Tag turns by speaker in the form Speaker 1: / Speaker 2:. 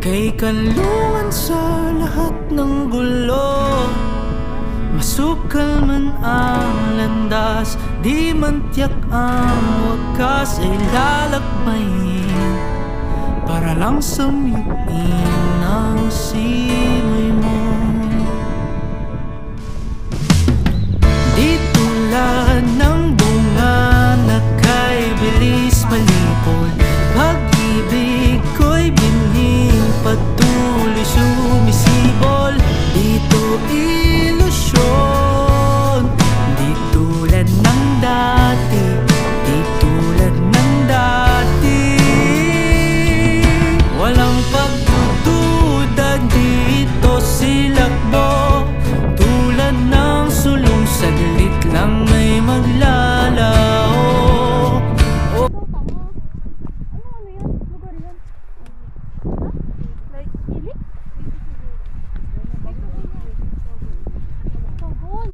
Speaker 1: Kay kanlungan sa lahat ng gulo, masukal man ang landas, di man tiyak ang wakas ay lalakbayin para lang samyuin ang simoy mo. Di tulad ng bunga na kay bilis malipol, pag